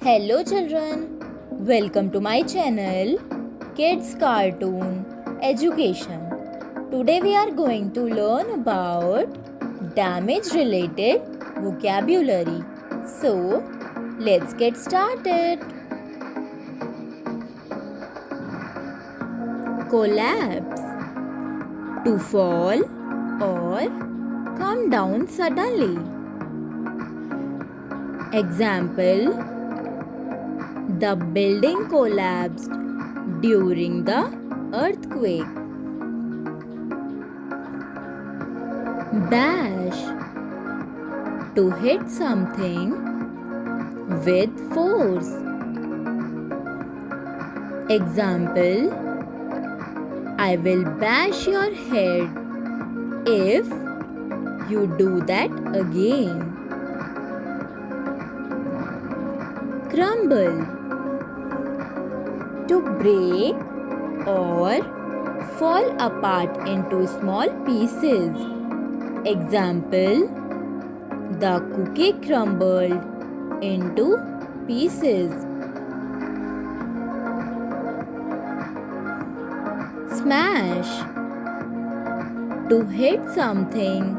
Hello children, welcome to my channel Kids Cartoon Education. Today we are going to learn about damage related vocabulary. So let's get started. Collapse, to fall or come down suddenly. Example: the building collapsed during the earthquake. Bash, to hit something with force. Example: I will bash your head if you do that again. Crumble, to break or fall apart into small pieces. Example: the cookie crumbled into pieces. Smash, to hit something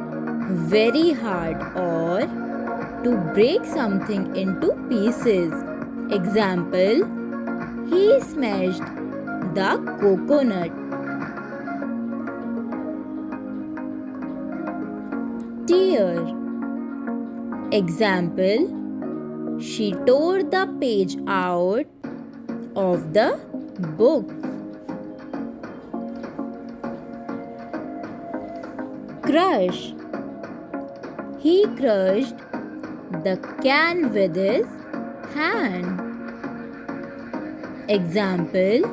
very hard or to break something into pieces. Example: he smashed the coconut. Tear. Example: she tore the page out of the book. Crush. He crushed the can with his hand. Example: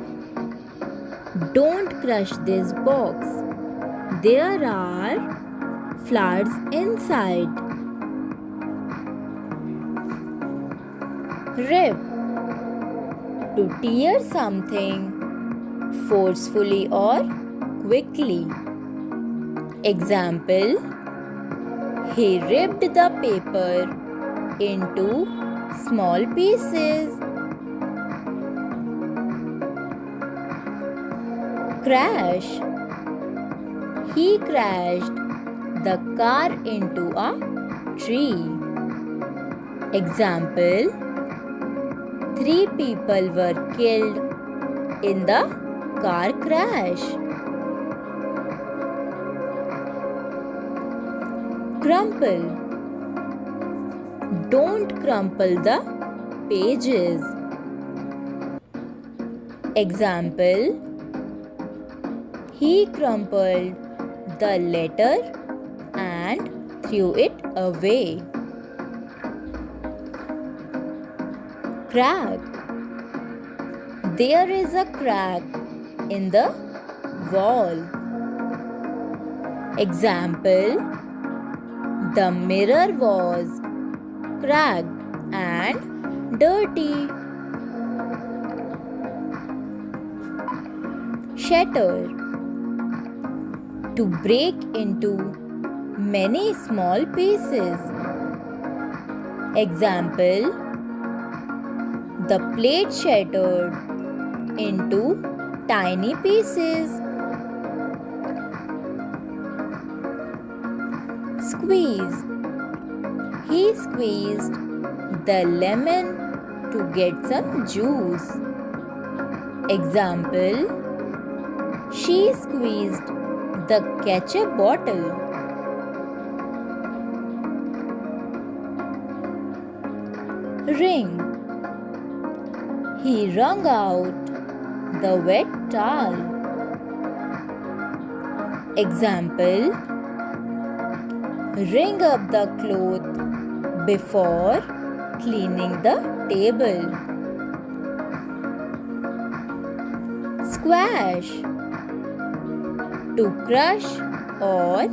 don't crush this box. There are flowers inside. Rip, to tear something forcefully or quickly. Example: he ripped the paper into small pieces. Crash, he crashed the car into a tree. Example: 3 people were killed in the car crash. Crumple, don't crumple the pages. Example: he crumpled the letter and threw it away. Crack, there is a crack in the wall. Example: the mirror was cracked and dirty. Shatter, to break into many small pieces. Example: the plate shattered into tiny pieces. Squeeze, he squeezed the lemon to get some juice. Example: she squeezed the ketchup bottle. Wring, he wrung out the wet towel. Example: wring up the cloth before cleaning the table. Squash, to crush or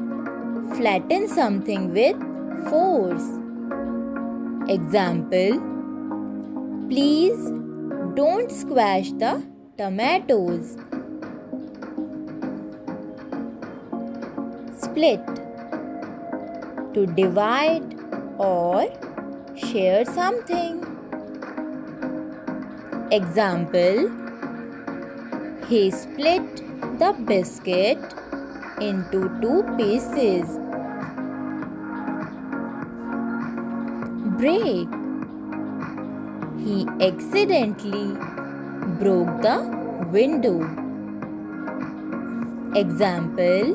flatten something with force. Example: please don't squash the tomatoes. Split, to divide or share something. Example, he split the biscuit into two pieces. Break, he accidentally broke the window. Example,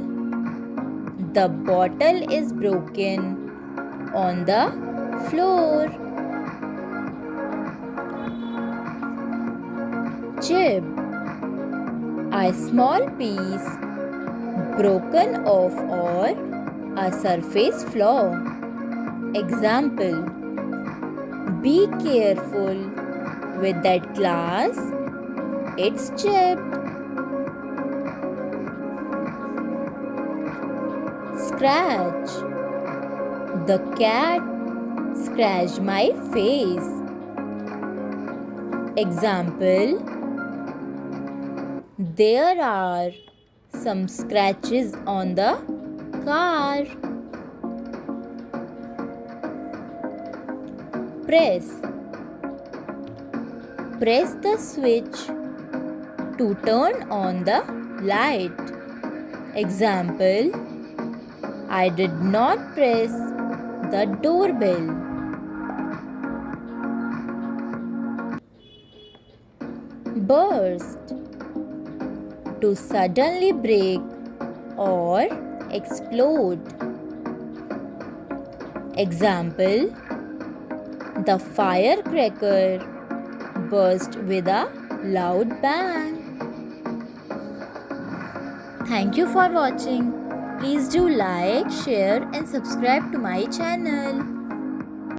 the bottle is broken on the floor. Chip, a small piece broken off or a surface flaw. Example, be careful with that glass, it's chipped. Scratch, the cat scratched my face. Example, there are some scratches on the car. Press, press the switch to turn on the light. Example, I did not press the doorbell. Burst, to suddenly break or explode. Example, the firecracker burst with a loud bang. Thank you for watching. Please do like, share and subscribe to my channel.